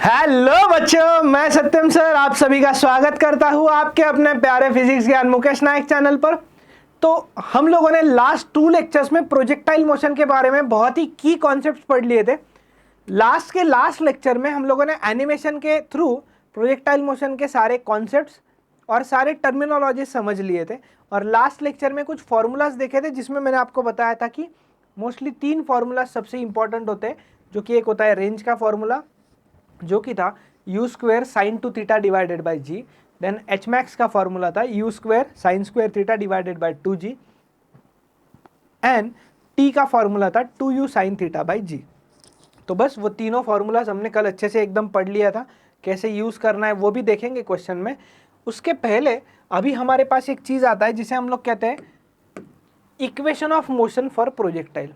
Hello बच्चों, मैं सत्यम sir आप सभी का स्वागत करता हूं आपके अपने प्यारे फिजिक्स ज्ञान मुकेश नायक चैनल पर। तो हम लोगों ने लास्ट 2 लेक्चर्स में प्रोजेक्टाइल मोशन के बारे में बहुत ही की कॉन्सेप्ट्स पढ़ लिए थे। लास्ट लेक्चर में हम लोगों ने एनिमेशन के थ्रू प्रोजेक्टाइल मोशन के सारे कॉन्सेप्ट्स और सारे टर्मिनोलॉजी समझ लिए थे। और लास्ट लेक्चर में कुछ फॉर्मूलाज देखे थे जिसमें मैंने आपको बताया था कि मोस्टली 3 फॉर्मूलाज सबसे इंपॉर्टेंट होते हैं, जो कि एक होता है रेंज का फॉर्मूला जो कि था u square sine two theta divided by g. Then h max का फॉर्मूला था u square sine square theta divided by 2g and t का फॉर्मूला था 2u sine theta by g. तो बस वो तीनों फॉर्मूलाज हमने कल अच्छे से एकदम पढ़ लिया था, कैसे यूज़ करना है वो भी देखेंगे क्वेश्चन में। उसके पहले अभी हमारे पास एक चीज़ आता है जिसे हम लोग कहते हैं equation of motion for projectile.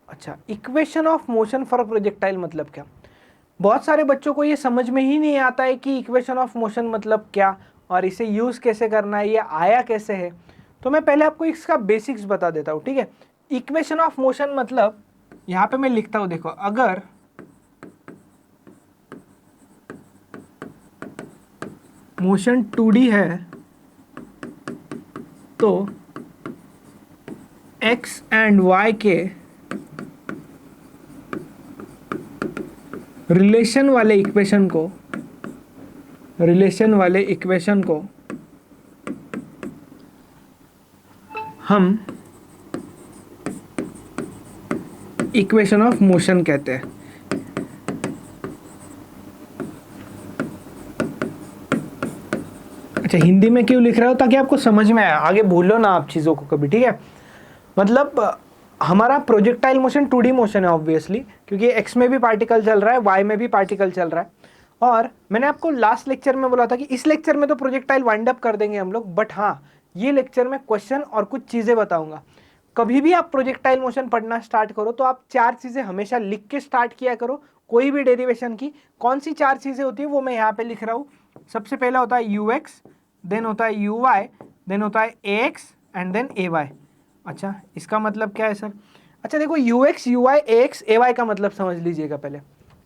अच्छा, equation of motion for projectile मतलब क्या? बहुत सारे बच्चों को ये समझ में ही नहीं आता है कि इक्वेशन ऑफ मोशन मतलब क्या और इसे यूज़ कैसे करना है, ये आया कैसे है। तो मैं पहले आपको इसका बेसिक्स बता देता हूँ, ठीक है। इक्वेशन ऑफ मोशन मतलब यहाँ पे मैं लिखता हूँ, देखो, अगर मोशन 2D है तो x एंड y के रिलेशन वाले इक्वेशन को हम इक्वेशन ऑफ मोशन कहते हैं। अच्छा, हिंदी में क्यों लिख रहा हो? ताकि आपको समझ में आए, आगे भूलो ना आप चीज़ों को कभी, ठीक है। मतलब हमारा प्रोजेक्टाइल मोशन 2D मोशन है ऑब्वियसली, क्योंकि x में भी पार्टिकल चल रहा है, y में भी पार्टिकल चल रहा है। और मैंने आपको लास्ट लेक्चर में बोला था कि इस लेक्चर में तो प्रोजेक्टाइल वाइंड अप कर देंगे हम लोग, बट हाँ, ये लेक्चर में क्वेश्चन और कुछ चीज़ें बताऊंगा। कभी भी आप प्रोजेक्टाइल मोशन पढ़ना स्टार्ट करो तो आप 4 चीज़ें हमेशा लिख के स्टार्ट किया करो, कोई भी डेरिवेशन की। कौन सी 4 चीज़ें होती है वो मैं यहाँ पे लिख रहा हूँ। सबसे पहला होता है ux, देन होता है uy, देन होता है ax एंड देन ay। अच्छा, इसका मतलब क्या है सर? अच्छा देखो, ux, uy, ax, ay का मतलब समझ लीजिएगा पहले।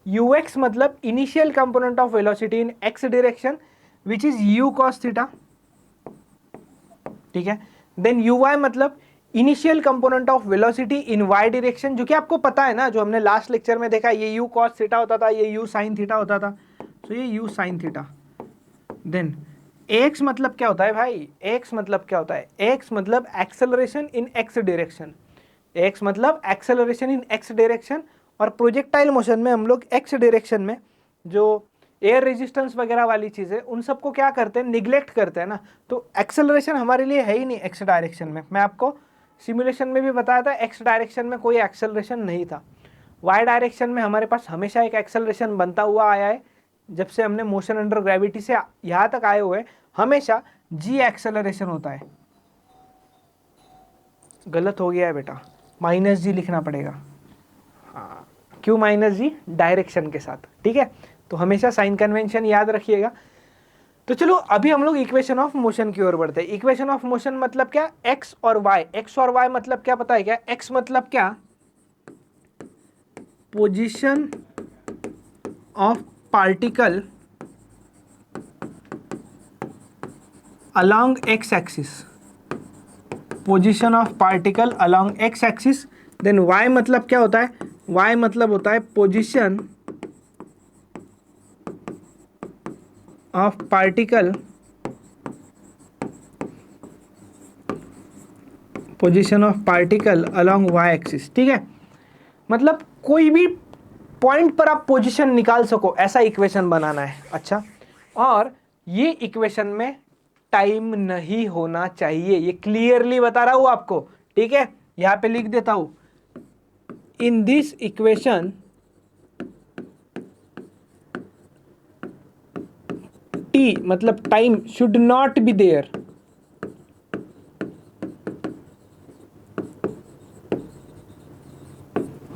ux मतलब initial component of velocity in x direction which is u cos theta, ठीक है। देन uy मतलब initial component of velocity in y direction, जो कि आपको पता है ना, जो हमने लास्ट लेक्चर में देखा, ये u cos थीटा होता था, ये u sin थीटा होता था, तो ये u sin theta. Then x मतलब क्या होता है भाई? x मतलब क्या होता है? x मतलब acceleration in x direction, x मतलब एक्सेलरेशन इन x डायरेक्शन। और प्रोजेक्टाइल मोशन में हम लोग x डायरेक्शन में जो एयर रेजिस्टेंस वगैरह वाली चीज़ें, उन सबको क्या करते हैं? निगलेक्ट करते हैं ना। तो एक्सेलरेशन हमारे लिए है ही नहीं x डायरेक्शन में। मैं आपको सिमुलेशन में भी बताया था, x डायरेक्शन में कोई एक्सेलरेशन नहीं था। y डायरेक्शन में हमारे पास हमेशा एक एक्सेलरेशन बनता हुआ आया है। जब से हमने मोशन अंडर ग्रेविटी से यहाँ तक आए हुए, हमेशा g एक्सेलरेशन होता है। गलत हो गया है बेटा, -g लिखना पड़ेगा। हाँ, क्यों -g? डायरेक्शन के साथ, ठीक है। तो हमेशा साइन कन्वेंशन याद रखिएगा। तो चलो अभी हम लोग इक्वेशन ऑफ मोशन की ओर बढ़ते हैं। इक्वेशन ऑफ मोशन मतलब क्या? x और y मतलब क्या पता है क्या? x मतलब क्या? Position of particle along x axis, position of particle along x axis। Then y मतलब क्या होता है? y मतलब होता है position of particle along y axis, ठीक है। मतलब कोई भी पॉइंट पर आप पोजीशन निकाल सको, ऐसा इक्वेशन बनाना है। अच्छा, और ये इक्वेशन में टाइम नहीं होना चाहिए, ये क्लियरली बता रहा हूं आपको, ठीक है। यहां पे लिख देता हूं, इन दिस इक्वेशन टी मतलब time should not be there.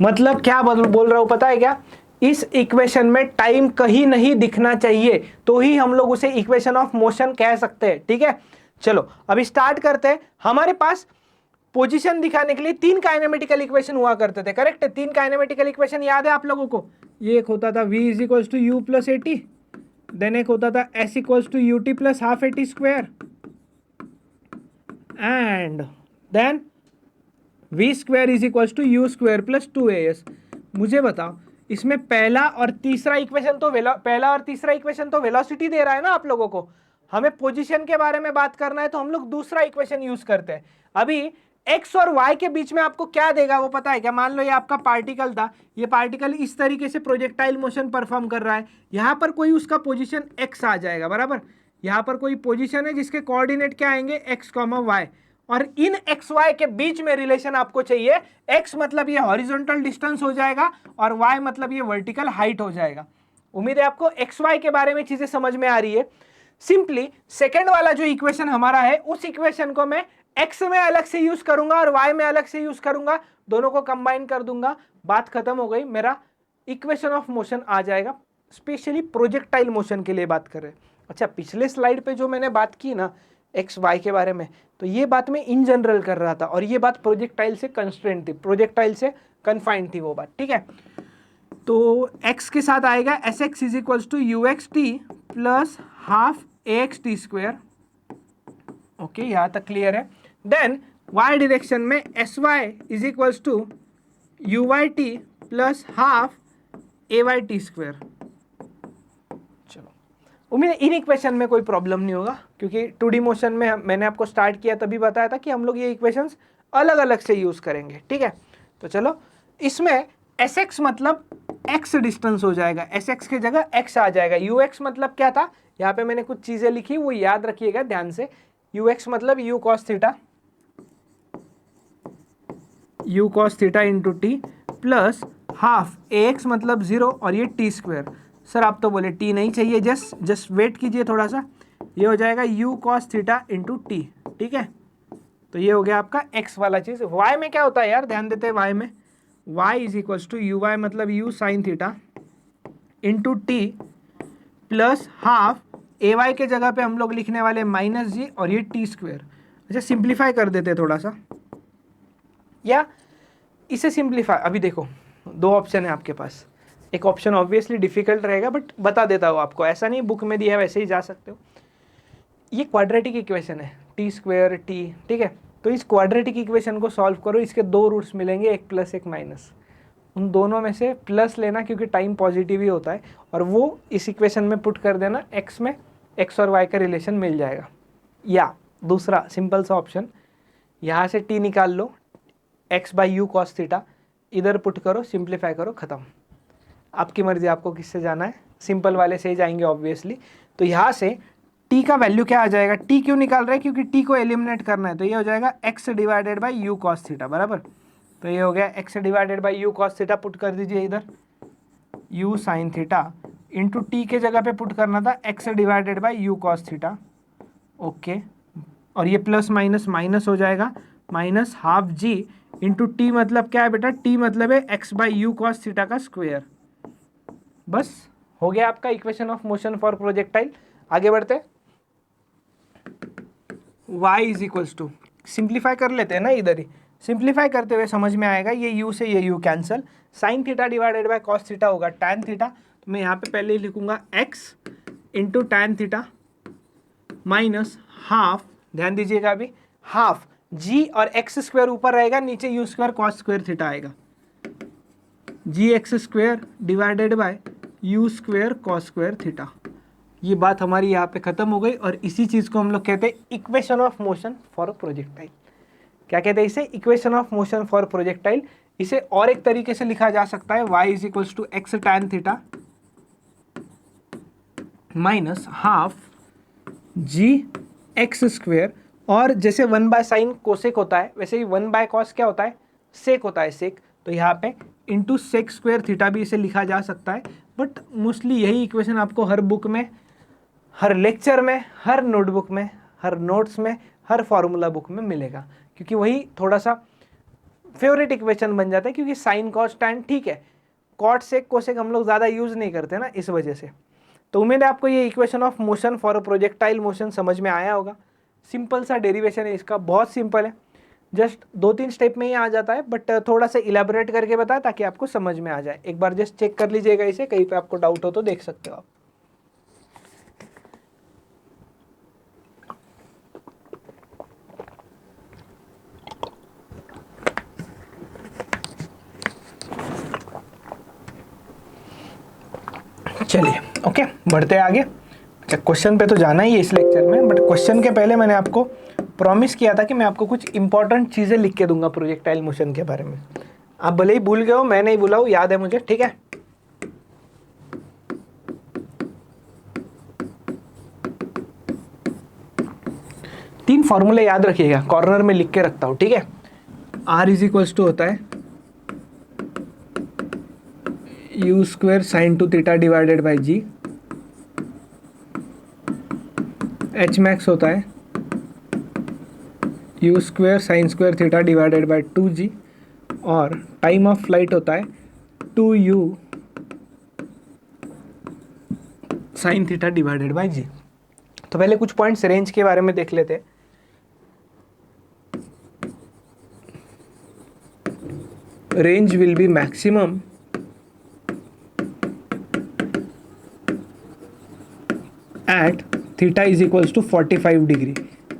मतलब क्या बोल रहा हूं पता है क्या? इस इक्वेशन में टाइम कहीं नहीं दिखना चाहिए, तो ही हम लोग उसे इक्वेशन ऑफ मोशन कह सकते हैं, ठीक है। चलो अभी स्टार्ट करते हैं। हमारे पास पोजीशन दिखाने के लिए 3 काइनेमेटिकल इक्वेशन हुआ करते थे, करेक्ट है? 3 काइनेमेटिकल इक्वेशन याद है आप लोगों को? ये एक होता था v is equals to u plus a t, then एक होता था s equals to u t plus half a t square, and then v square is equals to u square plus 2as। मुझे बताओ इसमें पहला और तीसरा इक्वेशन तो वेलोसिटी दे रहा है ना आप लोगों को, हमें पोजीशन के बारे में बात करना है तो हम लोग दूसरा इक्वेशन यूज करते हैं। अभी x और y के बीच में आपको क्या देगा वो पता है क्या? मान लो ये आपका पार्टिकल था, ये पार्टिकल इस तरीके से प्रोजेक्टाइल मोशन परफॉर्म कर रहा है, यहां पर कोई उसका पोजीशन x आ जाएगा, बराबर? यहां पर कोई पोजीशन है जिसके कोऑर्डिनेट क्या आएंगे, x, y, और इन एक्स वाई के बीच में रिलेशन आपको चाहिए। x मतलब ये हॉरिजॉन्टल डिस्टेंस हो जाएगा और y मतलब ये वर्टिकल हाइट हो जाएगा। उम्मीद है आपको एक्स वाई के बारे में चीजें समझ में आ रही है। सिंपली सेकंड वाला जो इक्वेशन हमारा है उस इक्वेशन को मैं x में अलग से यूज करूंगा और y में अलग से यूज करूंगा, दोनों को कंबाइन कर दूंगा, बात खत्म हो गई, मेरा इक्वेशन ऑफ मोशन आ जाएगा। स्पेशली प्रोजेक्टाइल मोशन के लिए बात कर रहे हैं। अच्छा, पिछले स्लाइड पे जो मैंने बात की ना एक्स वाई के बारे में, तो ये बात मैं इन जनरल कर रहा था और ये बात प्रोजेक्टाइल से कंस्ट्रेंट थी, प्रोजेक्टाइल से कन्फाइंड थी वो बात, ठीक है? तो x के साथ आएगा s x is equals to u x t plus half a x t square. Okay, यहाँ तक क्लियर है। देन y डायरेक्शन में s y is equals to u y t plus half a y t square. चलो, उम्मीद है in equation में कोई problem नहीं होगा, क्योंकि 2D मोशन में मैंने आपको स्टार्ट किया तभी बताया था कि हम लोग ये इक्वेशंस अलग अलग से यूज करेंगे, ठीक है? तो चलो, इसमें एस एक्स मतलब x डिस्टेंस हो जाएगा, एस एक्स की जगह x आ जाएगा। यू एक्स मतलब क्या था, यहाँ पे मैंने कुछ चीजें लिखी वो याद रखिएगा ध्यान से। यू एक्स मतलब you cos theta into t plus half a x मतलब 0 और ये टी स्क्वायर। सर आप तो बोले टी नहीं चाहिए, जस्ट वेट कीजिए थोड़ा सा, ये हो जाएगा you cos theta into T, ठीक है? तो ये हो गया आपका x वाला चीज। y में क्या होता है यार, ध्यान देते हैं y में, y is equals to u y मतलब u sine theta into t plus half a y के जगह पे हम लोग लिखने वाले माइनस जी और ये टी स्क्वायर। अच्छा, सिंप्लीफाई कर देते थोड़ा सा, या इसे सिंप्लीफाई, अभी देखो दो ऑप्शन है आपके पास, एक ऑप्शन ऑब्वियसली डिफिकल्ट रहेगा बट बता देता हूँ आपको, ऐसा नहीं बुक में दिया है वैसे ही जा सकते हो। ये क्वाड्रेटिक इक्वेशन है, टी स्क्वायर टी, ठीक है? तो इस क्वाड्रेटिक इक्वेशन को सॉल्व करो, इसके दो रूट्स मिलेंगे, एक प्लस एक माइनस, उन दोनों में से प्लस लेना क्योंकि टाइम पॉजिटिव ही होता है, और वो इस इक्वेशन में पुट कर देना, एक्स में एक्स और वाई का रिलेशन मिल जाएगा। या दूसरा सिंपल सा ऑप्शन, यहाँ से टी निकाल लो, x by u cos theta इधर पुट करो, सिंप्लीफाई करो, ख़त्म। आपकी मर्जी, आपको किससे जाना है, सिंपल वाले से ही जाएंगे ऑब्वियसली। तो यहाँ से t का वैल्यू क्या आ जाएगा, t क्यों निकाल रहे हैं, क्योंकि t को एलिमिनेट करना है, तो ये हो जाएगा x divided by u cos theta, बराबर? तो ये हो गया x divided by u cos theta, put कर दीजिए इधर, u sine theta into T के जगह पे पुट करना था x divided by u cos theta. Okay, और ये प्लस माइनस माइनस हो जाएगा, माइनस हाफ जी इंटू टी मतलब क्या है बेटा, t मतलब है x by u cos theta का स्क्वायर। बस हो गया आपका equation of motion for projectile. आगे बढ़ते, y is equals to, simplify कर लेते हैं ना, इधर ही सिंप्लीफाई करते हुए समझ में आएगा, ये u से ये u cancel, sine theta divided by cos theta होगा टैन थीटा, तो मैं यहाँ पे पहले ही लिखूंगा x into tan theta minus half, ध्यान दीजिएगा अभी, हाफ g और x स्क्वायर ऊपर रहेगा, नीचे u square cos square theta आएगा, g x square divided by u square cos square theta. ये बात हमारी यहाँ पे खत्म हो गई, और इसी चीज़ को हम लोग कहते हैं equation of motion for projectile. क्या कहते हैं इसे, equation of motion for projectile. इसे और एक तरीके से लिखा जा सकता है, y is equals to x tan theta minus half g x square, और जैसे 1 बाय साइन कोसेक होता है वैसे ही 1 बाय कॉस क्या होता है, सेक होता है, सेक। तो यहाँ पे इंटू सेक स्क्वायर थीटा भी इसे लिखा जा सकता है, बट मोस्टली यही इक्वेशन आपको हर बुक में, हर लेक्चर में, हर नोटबुक में, हर नोट्स में, हर फॉर्मूला बुक में मिलेगा, क्योंकि वही थोड़ा सा फेवरेट इक्वेशन बन जाता है, क्योंकि साइन कॉस टैन ठीक है, कॉट सेक कोसेक हम लोग ज़्यादा यूज़ नहीं करते ना, इस वजह से। तो उम्मीद है आपको ये equation of motion for projectile motion समझ में आया होगा। सिंपल सा डेरिवेशन है इसका, बहुत सिंपल है। जस्ट 2-3 स्टेप में ही आ जाता है, बट थोड़ा सा इलेबोरेट करके बताया ताकि आपको समझ में आ जाए। एक बार जस्ट चेक कर लीजिएगा इसे, कहीं पे आपको डाउट हो तो देख सकते हो आप। चलिए ओके, बढ़ते हैं आगे। अच्छा, क्वेश्चन पे तो जाना ही है इस लेक्चर में, बट क्वेश्चन के पहले मैंने आपको प्रॉमिस किया था कि मैं आपको कुछ इंपॉर्टेंट चीज़ें लिख के दूंगा प्रोजेक्टाइल मोशन के बारे में। आप भले ही भूल गए हो, मैं नहीं भूला हूँ, याद है मुझे, ठीक है। तीन फॉर्मूले याद रखिएगा, कॉर्नर में लिख के रखता हूँ, ठीक है। R इज इक्वल्स टू होता है u square sine two theta divided by g. H max होता है u square sine square theta divided by 2g। और टाइम ऑफ फ्लाइट होता है 2u sine theta divided by g. तो पहले कुछ पॉइंट्स रेंज के बारे में देख लेते हैं। Range will be maximum at theta is equals to 45 degree.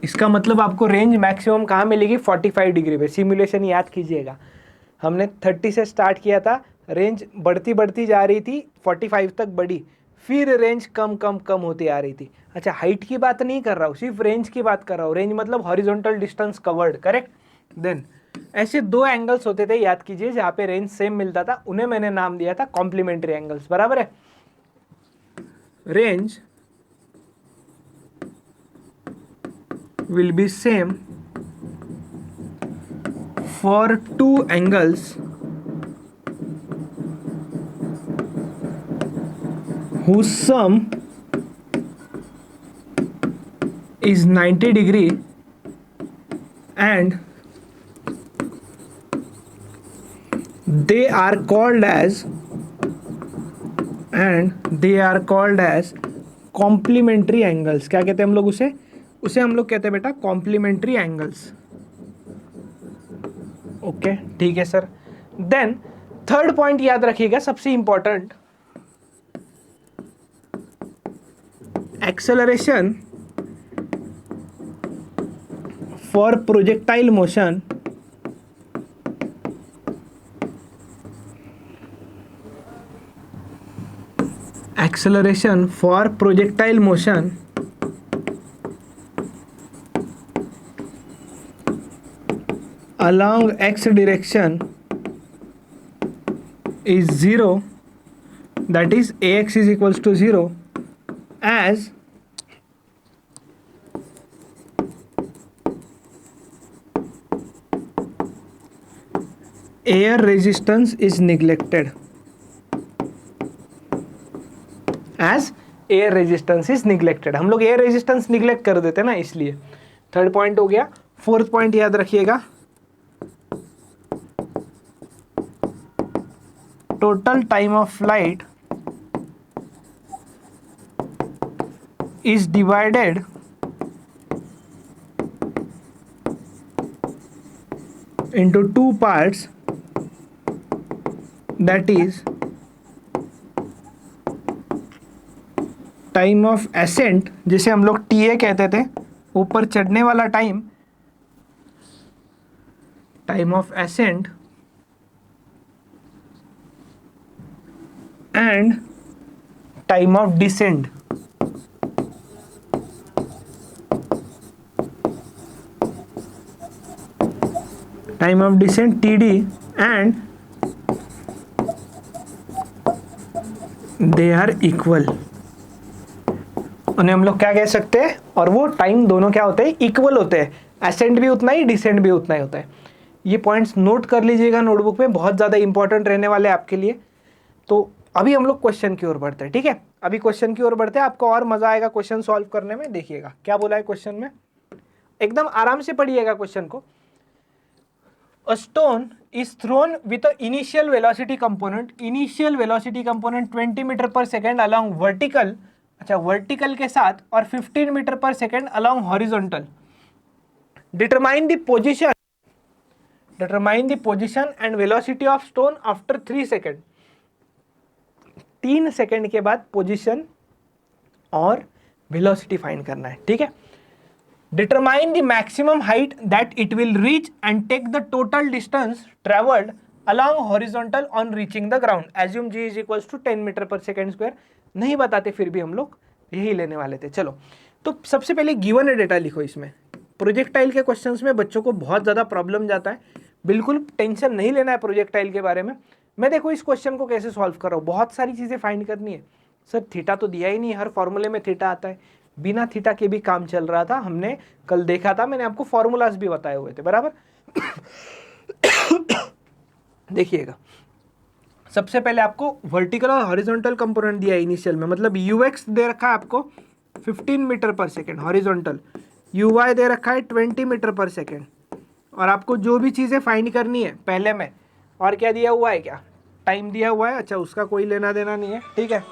इसका मतलब आपको रेंज मैक्सिमम कहाँ मिलेगी? 45 डिग्री पे। सिमुलेशन याद कीजिएगा, हमने 30 से स्टार्ट किया था, रेंज बढ़ती बढ़ती जा रही थी, 45 तक बढ़ी, फिर रेंज कम कम कम होती आ रही थी। अच्छा, हाइट की बात नहीं कर रहा हूँ, सिर्फ रेंज की बात कर रहा हूँ। रेंज मतलब horizontal distance covered, correct. Then ऐसे दो एंगल्स होते थे, याद कीजिए, जहाँ पे रेंज सेम मिलता था, उन्हें मैंने नाम दिया था कॉम्प्लीमेंट्री एंगल्स, बराबर है। Range will be same for two angles whose sum is 90 degree and they are called as complementary angles। क्या कहते हैं हम लोग उसे हम लोग कहते हैं बेटा कॉम्प्लीमेंट्री एंगल्स। ओके, ठीक है सर। देन थर्ड पॉइंट याद रखिएगा, सबसे important, acceleration for projectile motion along x direction is 0, that is ax is equals to 0, as air resistance is neglected। हम लोग एयर रेजिस्टेंस निगलेक्ट कर देते हैं ना, इसलिए। थर्ड पॉइंट हो गया। फोर्थ पॉइंट याद रखिएगा, total time of flight is divided into two parts, that is time of ascent, जिसे हम लोग TA कहते थे, ऊपर चढ़ने वाला time, time of ascent, and time of descend. Time of descent TD and they are equal. उन्हें हम लोग क्या कह सकते हैं? और वो टाइम दोनों क्या होते हैं? इक्वल होते हैं। एसेंट भी उतना ही, डिसेंट भी उतना ही होता है। ये पॉइंट्स नोट कर लीजिएगा नोटबुक में, बहुत ज़्यादा इंपॉर्टेंट रहने वाले आपके लिए। तो अभी हम लोग क्वेश्चन की ओर बढ़ते हैं, ठीक है। अभी क्वेश्चन की ओर बढ़ते हैं, आपको और मजा आएगा क्वेश्चन सॉल्व करने में। देखिएगा क्या बोला है क्वेश्चन में, एकदम आराम से पढ़िएगा क्वेश्चन को। A stone is thrown with a initial velocity component 20 metre पर सेकेंड along vertical, अच्छा वर्टिकल के साथ, और 15 मीटर पर second along horizontal। Determine the position determine the position and velocity of stone after 3 second. 3 second के बाद position और velocity find करना है, ठीक है। Determine the maximum height that it will reach and take the total distance travelled along horizontal on reaching the ground. Assume g is equals to 10 metre पर second square. नहीं बताते फिर भी हम लोग यही लेने वाले थे। चलो, तो सबसे पहले गिवन है डेटा लिखो। इसमें प्रोजेक्टाइल के क्वेश्चंस में बच्चों को बहुत ज़्यादा प्रॉब्लम जाता है, बिल्कुल टेंशन नहीं लेना है प्रोजेक्टाइल के बारे में। मैं देखो इस क्वेश्चन को कैसे सॉल्व कर रहा हूँ, बहुत सारी चीज़ें फाइंड करनी है। सर थीटा तो दिया ही नहीं, हर फॉर्मूले में थीटा आता है, बिना थीटा के भी काम चल रहा था। हमने कल देखा था, मैंने आपको फॉर्मूलाज भी बताए हुए थे, बराबर। देखिएगा, सबसे पहले आपको वर्टिकल और हॉरिजॉन्टल कंपोनेंट दिया है इनिशियल में, मतलब यूएक्स दे रखा है आपको 15 मीटर पर सेकेंड हॉरिजॉन्टल, यूवाई दे रखा है 20 मीटर पर सेकेंड, और आपको जो भी चीज़ें फाइंड करनी है पहले में, और क्या दिया हुआ है, क्या टाइम दिया हुआ है, अच्छा उसका कोई लेना देना नहीं है, ठीक है।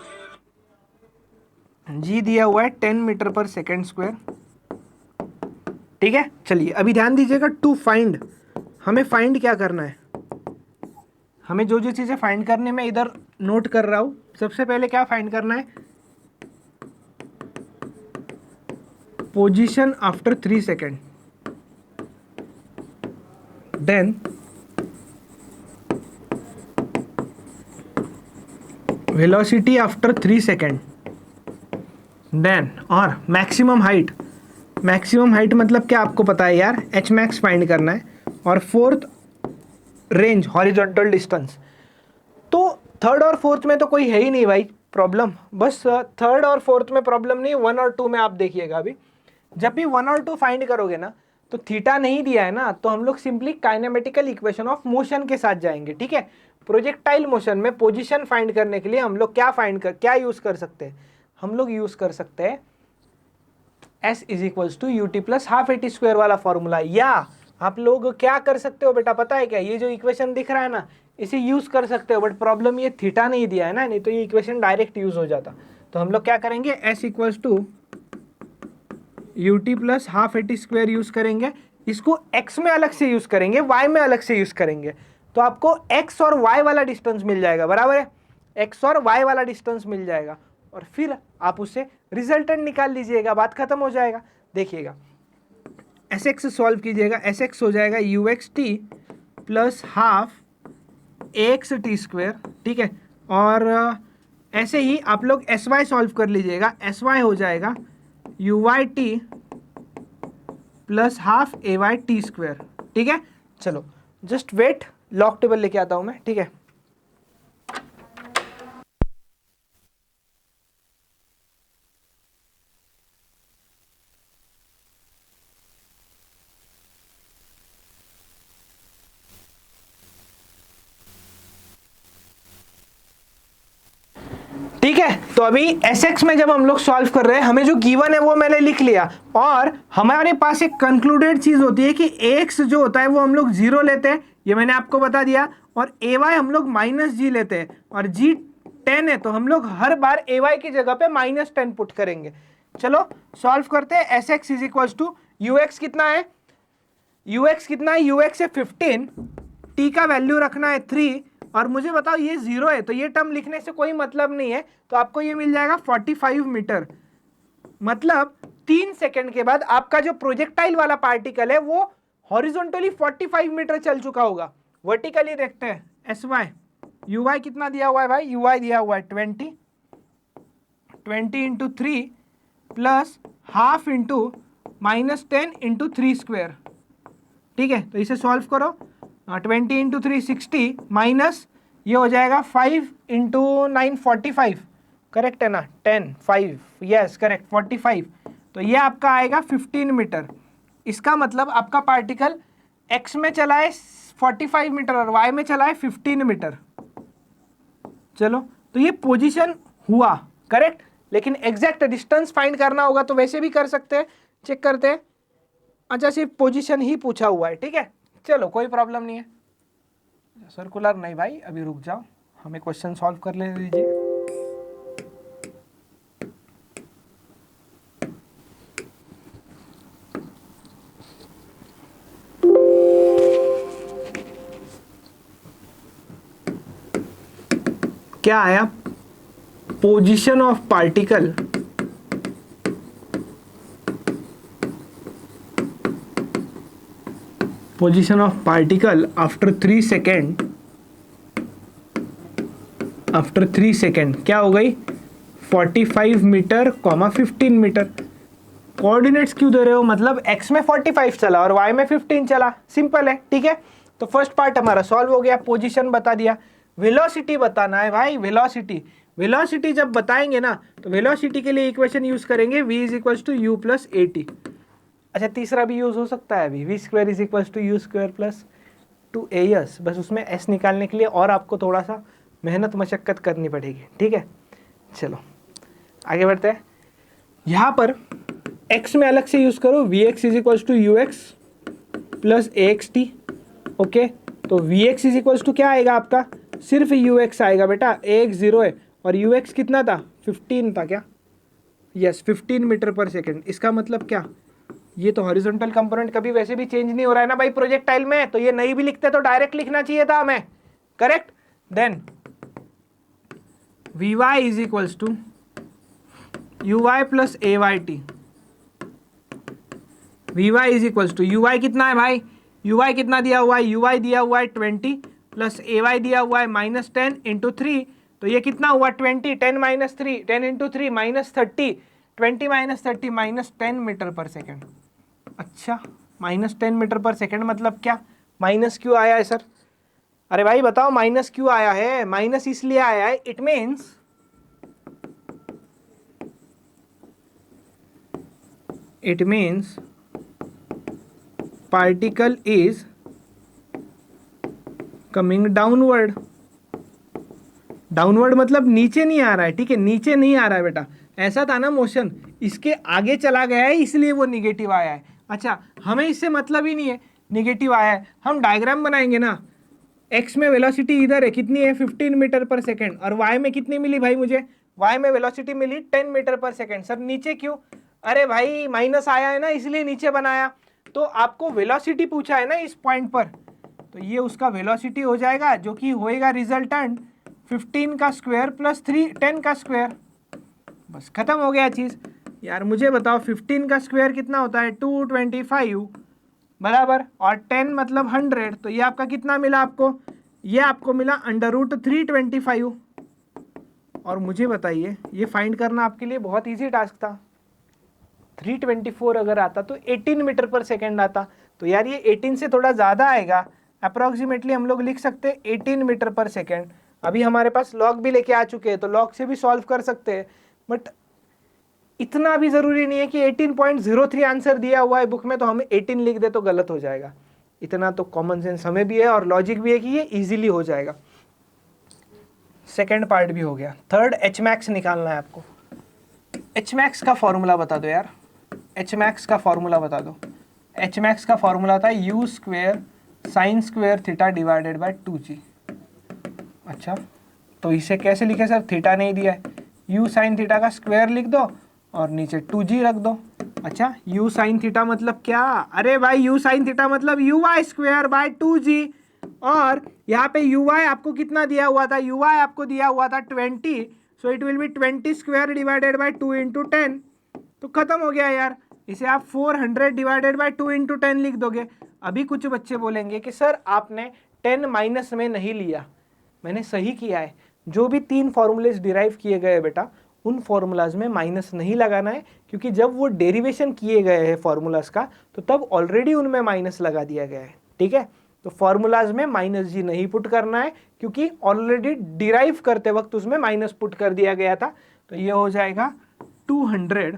जी दिया हुआ है 10 मीटर पर सेकेंड स्क्वायर, ठीक है। चलिए अभी ध्यान दीजिएगा, टू फाइंड, हमें फाइंड क्या करना है, हमें जो जो चीज़ें फाइंड करने में इधर नोट कर रहा हूं। सबसे पहले क्या फाइंड करना है, position after 3 second, then velocity after 3 second, then और मैक्सिमम हाइट। मैक्सिमम हाइट मतलब क्या आपको पता है यार, एच मैक्स फाइंड करना है, और फोर्थ रेंज हॉरिजॉन्टल डिस्टेंस। तो थर्ड और फोर्थ में तो कोई है ही नहीं भाई प्रॉब्लम, बस थर्ड और फोर्थ में प्रॉब्लम नहीं, 1 और 2 में आप देखिएगा। अभी जब भी 1 और 2 फाइंड करोगे ना, तो थीटा नहीं दिया है ना, तो हम लोग simply kinematical equation of motion के साथ जाएंगे, ठीक है। प्रोजेक्टाइल मोशन में पोजीशन फाइंड करने के लिए हम लोग क्या यूज कर सकते हैं, हम लोग यूज कर सकते हैं S is equals to u t plus half a t square वाला फॉर्मूला। या आप लोग क्या कर सकते हो बेटा, पता है क्या, ये जो इक्वेशन दिख रहा है ना, इसे यूज कर सकते हो, बट प्रॉब्लम ये थीटा नहीं दिया है ना, नहीं तो ये इक्वेशन डायरेक्ट यूज हो जाता। तो हम लोग क्या करेंगे, S equals to u t plus half a t square use करेंगे। इसको x में अलग से यूज करेंगे, y में अलग से यूज करेंगे, तो आपको x और y वाला डिस्टेंस मिल जाएगा, बराबर है, x और y वाला डिस्टेंस मिल जाएगा, और फिर आप उससे रिजल्टेंट निकाल लीजिएगा, बात खत्म हो जाएगा। देखिएगा एस एक्स सॉल्व कीजिएगा, एस एक्स हो जाएगा you x t plus half a x T square, ठीक है। और ऐसे ही आप लोग एस वाई सॉल्व कर लीजिएगा, एस वाई हो जाएगा u y t plus half a y t square, ठीक है। चलो जस्ट वेट, लॉग टेबल लेके आता हूं मैं, ठीक है। ठीक है, तो अभी एस एक्स में जब हम लोग सॉल्व कर रहे हैं, हमें जो गिवन है वो मैंने लिख लिया, और हमारे पास एक कंक्लूडेड चीज होती है कि एक्स जो होता है वो हम लोग 0 लेते हैं, ये मैंने आपको बता दिया, और ए वाई हम लोग माइनस जी लेते हैं, और जी 10 है तो हम लोग हर बार ए वाई की जगह पे -10 पुट करेंगे। चलो सॉल्व करते हैं। S x is equal to u x कितना है, यू एक्स कितना है, यू एक्स है 15, टी का वैल्यू रखना है 3, और मुझे बताओ ये 0 है, तो ये टर्म लिखने से कोई मतलब नहीं है, तो आपको ये मिल जाएगा 45 मीटर। मतलब 3 सेकंड के बाद आपका जो प्रोजेक्टाइल वाला पार्टिकल है वो हॉरिजॉन्टली 45 मीटर चल चुका होगा। वर्टिकली देखते हैं, एस वाई यू वाई कितना दिया हुआ है भाई, यू वाई दिया हुआ है 20 into 3 plus half into -10 into 3 square, ठीक है। तो इसे सॉल्व करो, 20 इंटू 3 60 माइनस ये हो जाएगा 5 इंटू 9 45, करेक्ट है ना, 10 5 यस करेक्ट 45, तो ये आपका आएगा 15 मीटर। इसका मतलब आपका पार्टिकल x में चला है 45 मीटर और y में चला है 15 मीटर। चलो तो ये पोजीशन हुआ करेक्ट, लेकिन एग्जैक्ट डिस्टेंस फाइंड करना होगा तो वैसे भी कर सकते हैं, चेक करते हैं। अच्छा सिर्फ पोजीशन ही पूछा हुआ है, ठीक है, चलो कोई प्रॉब्लम नहीं है। सर्कुलर नहीं भाई, अभी रुक जाओ, हमें क्वेश्चन सॉल्व कर ले लीजिए। क्या आया, position of particle after 3 second, क्या हो गई 45 मीटर, 15 मीटर। कोऑर्डिनेट्स क्यों दे रहे हो, मतलब x में 45 चला और y में 15 चला, सिंपल है, ठीक है। तो फर्स्ट पार्ट हमारा सॉल्व हो गया, पोजीशन बता दिया। वेलोसिटी बताना है भाई, वेलोसिटी जब बताएंगे ना तो वेलोसिटी के लिए इक्वेशन यूज करेंगे v is equal to u plus a t. अच्छा, तीसरा भी यूज हो सकता है अभी, v square is equal to u square plus 2as, बस उसमें s निकालने के लिए और आपको थोड़ा सा मेहनत मशक्कत करनी पड़ेगी, ठीक है। चलो आगे बढ़ते हैं। यहाँ पर x में अलग से यूज करो, v x is equal to u x plus a x t. Okay, तो v x is equal to क्या आएगा आपका, सिर्फ यू एक्स आएगा बेटा, ए एक्स 0 है और यू एक्स कितना था 15 था क्या, यस 15 मीटर पर सेकेंड। इसका मतलब क्या, ये तो हॉरिजॉन्टल कंपोनेंट कभी वैसे भी चेंज नहीं हो रहा है ना भाई प्रोजेक्टाइल में, तो ये नहीं भी लिखते तो डायरेक्ट लिखना चाहिए था हमें, correct. Then v y is equals to u y plus a y t. V y is equals to u y कितना है भाई, यू वाई कितना दिया हुआ है, यू वाई दिया हुआ है 20 प्लस ए वाई दिया हुआ है -10 इंटू 3, तो ये कितना हुआ 20, 10 माइनस 3, 10 इंटू 3 -30, 20 माइनस 30 -10 मीटर पर सेकेंड। अच्छा, -10 मीटर पर सेकेंड मतलब क्या, माइनस क्यों आया है सर, अरे भाई बताओ माइनस क्यों आया है, माइनस इसलिए आया है, it means particle is coming downward. Downward मतलब नीचे नहीं आ रहा है, ठीक है, नीचे नहीं आ रहा है बेटा, ऐसा था ना मोशन, इसके आगे चला गया है इसलिए वो निगेटिव आया है। अच्छा, हमें इससे मतलब ही नहीं है निगेटिव आया है, हम डायग्राम बनाएंगे ना, x में वेलोसिटी इधर है कितनी है 15 मीटर पर सेकेंड और y में कितनी मिली भाई मुझे, y में वेलोसिटी मिली 10 मीटर पर सेकेंड। सर नीचे क्यों, अरे भाई माइनस आया है ना इसलिए नीचे बनाया, तो आपको वेलोसिटी पूछा है ना इस पॉइंट पर, तो ये उसका वेलोसिटी हो जाएगा जो कि होएगा रिजल्टेंट 15 का स्क्वायर प्लस 10 का स्क्वायर, बस खत्म हो गया चीज़। यार मुझे बताओ 15 का स्क्वायर कितना होता है 225 बराबर, और 10 मतलब 100, तो ये आपका कितना मिला आपको, ये आपको मिला √325। और मुझे बताइए ये फाइंड करना आपके लिए बहुत इजी टास्क था, 324 अगर आता तो 18 मीटर पर सेकेंड आता, तो यार ये 18 से थोड़ा ज़्यादा आएगा, अप्रॉक्सीमेटली हम लोग लिख सकते हैं 18 मीटर पर सेकेंड। अभी हमारे पास लॉग भी लेके आ चुके हैं तो लॉग से भी सॉल्व कर सकते हैं, बट इतना भी ज़रूरी नहीं है कि 18.03 आंसर दिया हुआ है बुक में तो हमें 18 लिख दे तो गलत हो जाएगा, इतना तो कॉमन सेंस हमें भी है और लॉजिक भी है कि ये इजीली हो जाएगा। सेकेंड पार्ट भी हो गया, थर्ड एच मैक्स निकालना है आपको। एच मैक्स का फॉर्मूला बता दो यार, एच मैक्स का फॉर्मूला बता दो। एच मैक्स का फॉर्मूला था you square sine square theta divided bye 2g। अच्छा, तो इसे कैसे लिखे सर, थीटा नहीं दिया है, यू साइन थीटा का स्क्वायर लिख दो और नीचे 2g रख दो। अच्छा, u साइन थीटा मतलब क्या, अरे भाई u साइन थीटा मतलब u y square by 2g, और यहाँ पे यू वाई आपको कितना दिया हुआ था, यू वाई आपको दिया हुआ था 20, सो it will be 20 square divided bye 2 into 10, तो खत्म हो गया यार। इसे आप 400 डिवाइडेड बाय 2 इंटू 10 लिख दोगे। अभी कुछ बच्चे बोलेंगे कि सर आपने 10 माइनस में नहीं लिया, मैंने सही किया है, जो भी 3 फॉर्मूलेज डिराइव किए गए बेटा उन फॉर्मूलाज में माइनस नहीं लगाना है, क्योंकि जब वो डेरिवेशन किए गए हैं फॉर्मूलाज का तो तब ऑलरेडी उनमें माइनस लगा दिया गया है, ठीक है। तो फॉर्मूलाज में -g नहीं पुट करना है क्योंकि ऑलरेडी डिराइव करते वक्त उसमें माइनस पुट कर दिया गया था, तो ये हो जाएगा 200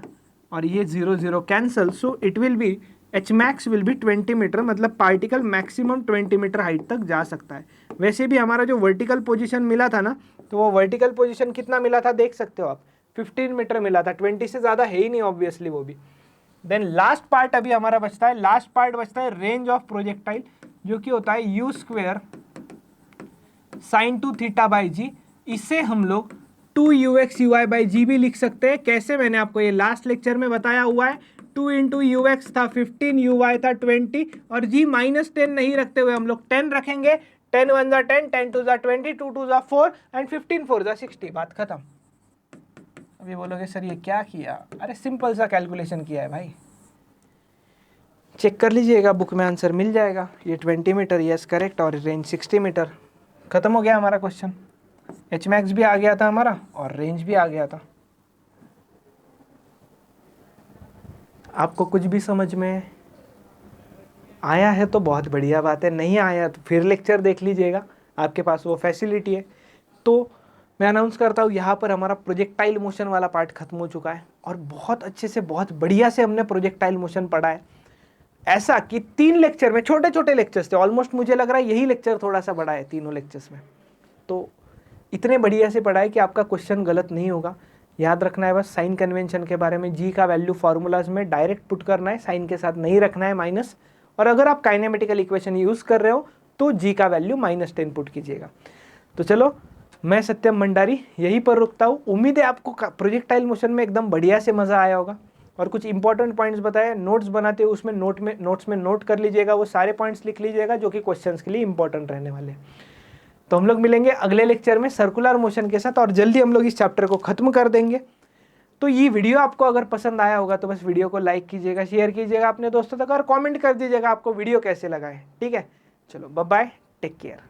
और ये 0 0 cancel, so it will be h max will be 20 metre, मतलब पार्टिकल मैक्सिमम 20 मीटर हाइट तक जा सकता है। वैसे भी हमारा जो वर्टिकल पोजीशन मिला था ना, तो वो वर्टिकल पोजीशन कितना मिला था देख सकते हो आप, 15 मीटर मिला था, 20 से ज़्यादा है ही नहीं ऑब्वियसली वो भी। देन लास्ट पार्ट अभी हमारा बचता है, लास्ट पार्ट बचता है रेंज ऑफ प्रोजेक्टाइल, जो कि होता है u square sine 2 theta by g. इससे हम लोग 2ux uy बाई जी भी लिख सकते हैं। कैसे, मैंने आपको ये लास्ट लेक्चर में बताया हुआ है। 2 इंटू ux था 15, uy था 20 और g -10 नहीं रखते हुए हम लोग 10 रखेंगे। 10 1 जा 10, 10 2 जा 20, 2 2 जा 4 एंड 15 4 जा 60। बात खत्म। अभी बोलोगे सर ये क्या किया? अरे सिंपल सा कैलकुलेशन किया है भाई, चेक कर लीजिएगा, बुक में आंसर मिल जाएगा। ये 20 मीटर, यस करेक्ट, और रेंज 60 मीटर। खत्म हो गया हमारा क्वेश्चन। एच मैक्स भी आ गया था हमारा और रेंज भी आ गया था। आपको कुछ भी समझ में आया है तो बहुत बढ़िया बात है, नहीं आया तो फिर लेक्चर देख लीजिएगा, आपके पास वो फैसिलिटी है। तो मैं अनाउंस करता हूँ, यहाँ पर हमारा प्रोजेक्टाइल मोशन वाला पार्ट खत्म हो चुका है और बहुत अच्छे से, बहुत बढ़िया से हमने प्रोजेक्टाइल मोशन पढ़ा है। ऐसा कि 3 लेक्चर में, छोटे छोटे लेक्चर्स थे ऑलमोस्ट, मुझे लग रहा है यही लेक्चर थोड़ा सा बड़ा है तीनों लेक्चर्स में, तो इतने बढ़िया से पढ़ा है कि आपका क्वेश्चन गलत नहीं होगा। याद रखना है बस साइन कन्वेंशन के बारे में, जी का वैल्यू फार्मूलाज में डायरेक्ट पुट करना है, साइन के साथ नहीं रखना है माइनस, और अगर आप काइनेमेटिकल इक्वेशन यूज कर रहे हो तो जी का वैल्यू -10 पुट कीजिएगा। तो चलो, मैं सत्यम भंडारी यहीं पर रुकता हूँ। उम्मीद है आपको प्रोजेक्टाइल मोशन में एकदम बढ़िया से मजा आया होगा और कुछ इंपॉर्टेंट पॉइंट्स बताए, नोट्स बनाते हो उसमें नोट्स में नोट कर लीजिएगा, वो सारे पॉइंट्स लिख लीजिएगा जो कि क्वेश्चंस के लिए इंपॉर्टेंट रहने वाले हैं। तो हम लोग मिलेंगे अगले लेक्चर में सर्कुलर मोशन के साथ और जल्दी हम लोग इस चैप्टर को खत्म कर देंगे। तो ये वीडियो आपको अगर पसंद आया होगा तो बस वीडियो को लाइक कीजिएगा, शेयर कीजिएगा अपने दोस्तों तक और कमेंट कर दीजिएगा आपको वीडियो कैसे लगा है। ठीक है, चलो बाय बाय, टेक केयर।